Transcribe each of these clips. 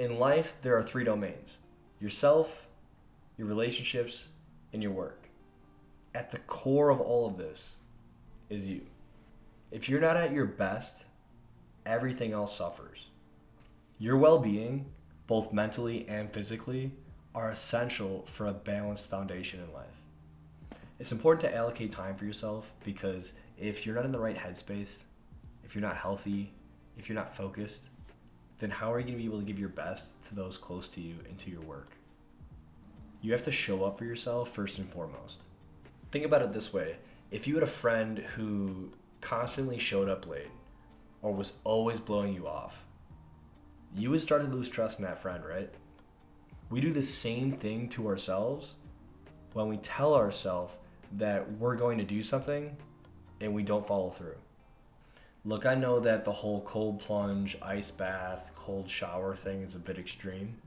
In life, there are three domains: yourself, your relationships, and your work. At the core of all of this is you. If you're not at your best, everything else suffers. Your well being, both mentally and physically, are essential for a balanced foundation in life. It's important to allocate time for yourself because if you're not in the right headspace, if you're not healthy, if you're not focused, then how are you going to be able to give your best to those close to you and to your work? You have to show up for yourself first and foremost. Think about it this way. If you had a friend who constantly showed up late or was always blowing you off, you would start to lose trust in that friend, right? We do the same thing to ourselves when we tell ourselves that we're going to do something and we don't follow through. Look, I know that the whole cold plunge, ice bath, cold shower thing is a bit extreme,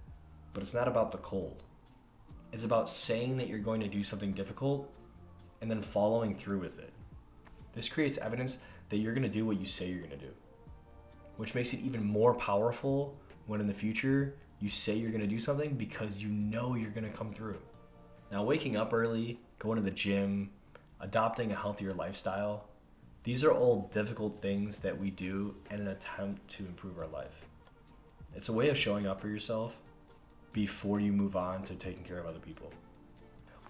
but it's not about the cold. It's about saying that you're going to do something difficult and then following through with it. This creates evidence that you're going to do what you say you're going to do, which makes it even more powerful when in the future you say you're going to do something because you know you're going to come through. Now, waking up early, going to the gym, adopting a healthier lifestyle, these are all difficult things that we do in an attempt to improve our life. It's a way of showing up for yourself before you move on to taking care of other people.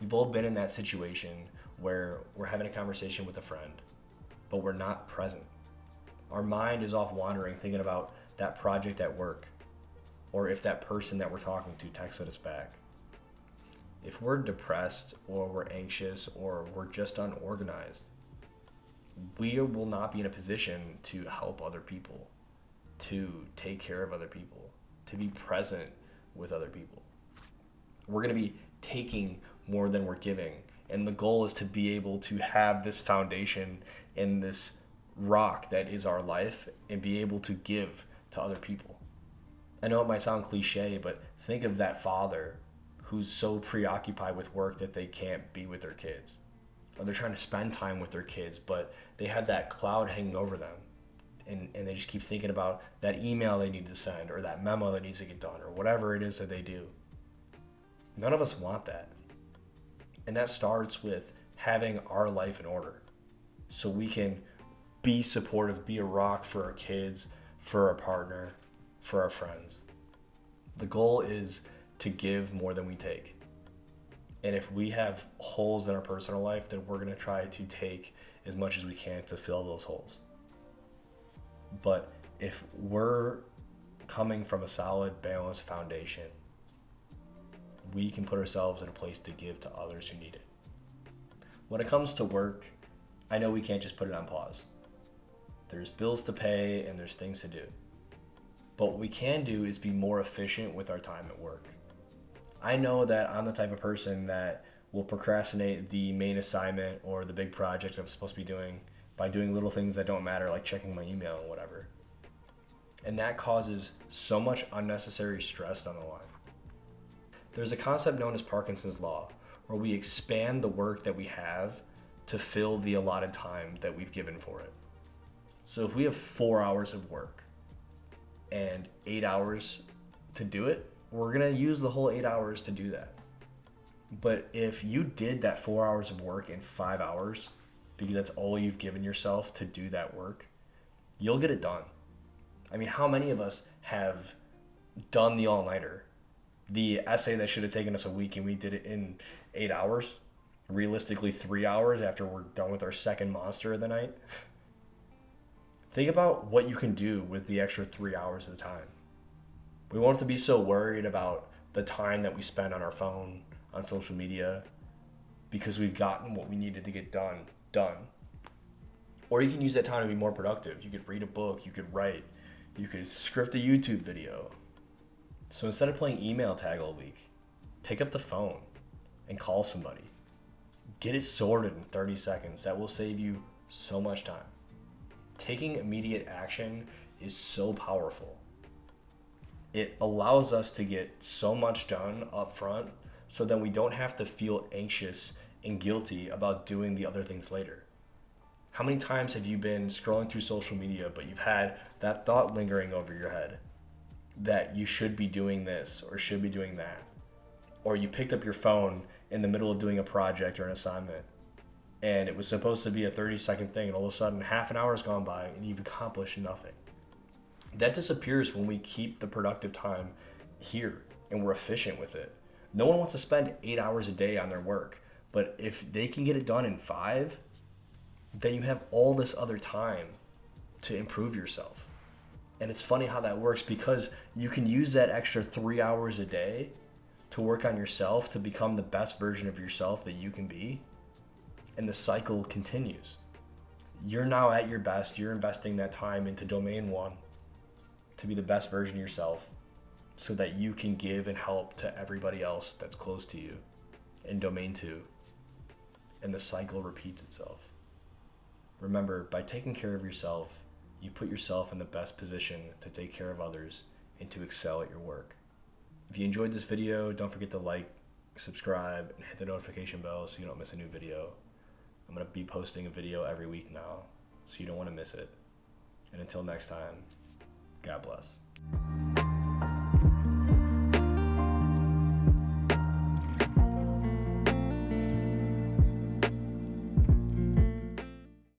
We've all been in that situation where we're having a conversation with a friend, but we're not present. Our mind is off wandering, thinking about that project at work, or if that person that we're talking to texted us back. If we're depressed, or we're anxious, or we're just unorganized, we will not be in a position to help other people, to take care of other people, to be present with other people. We're going to be taking more than we're giving. And the goal is to be able to have this foundation and this rock that is our life and be able to give to other people. I know it might sound cliche, but think of that father who's so preoccupied with work that they can't be with their kids. Or they're trying to spend time with their kids, but they have that cloud hanging over them. And they just keep thinking about that email they need to send or that memo that needs to get done or whatever it is that they do. None of us want that. And that starts with having our life in order so we can be supportive, be a rock for our kids, for our partner, for our friends. The goal is to give more than we take. And if we have holes in our personal life, then we're going to try to take as much as we can to fill those holes. But if we're coming from a solid, balanced foundation, we can put ourselves in a place to give to others who need it. When it comes to work, I know we can't just put it on pause. There's bills to pay and there's things to do. But what we can do is be more efficient with our time at work. I know that I'm the type of person that will procrastinate the main assignment or the big project I'm supposed to be doing by doing little things that don't matter, like checking my email and whatever. And that causes so much unnecessary stress down the line. There's a concept known as Parkinson's Law, where we expand the work that we have to fill the allotted time that we've given for it. So if we have 4 hours of work and 8 hours to do it, we're going to use the whole 8 hours to do that. But if you did that 4 hours of work in 5 hours, because that's all you've given yourself to do that work, you'll get it done. I mean, how many of us have done the all-nighter? The essay that should have taken us a week and we did it in 8 hours, realistically 3 hours after we're done with our second monster of the night. Think about what you can do with the extra 3 hours of the time. We won't have to be so worried about the time that we spend on our phone, on social media, because we've gotten what we needed to get done. Or you can use that time to be more productive. You could read a book, you could write, you could script a YouTube video. So instead of playing email tag all week, pick up the phone and call somebody. Get it sorted in 30 seconds. That will save you so much time. Taking immediate action is so powerful. It allows us to get so much done up front so that we don't have to feel anxious and guilty about doing the other things later. How many times have you been scrolling through social media, but you've had that thought lingering over your head? that you should be doing this or should be doing that. Or you picked up your phone in the middle of doing a project or an assignment, and it was supposed to be a 30-second thing, and all of a sudden half an hour has gone by and you've accomplished nothing. That disappears when we keep the productive time here and we're efficient with it. No one wants to spend 8 hours a day on their work, but if they can get it done in 5, then you have all this other time to improve yourself. And it's funny how that works, because you can use that extra 3 hours a day to work on yourself, to become the best version of yourself that you can be. And the cycle continues. You're now at your best. You're investing that time into domain 1 to be the best version of yourself, so that you can give and help to everybody else that's close to you in domain 2. And the cycle repeats itself. Remember, by taking care of yourself, you put yourself in the best position to take care of others and to excel at your work. If you enjoyed this video, don't forget to like, subscribe, and hit the notification bell so you don't miss a new video. I'm going to be posting a video every week now, so you don't want to miss it. And until next time, God bless.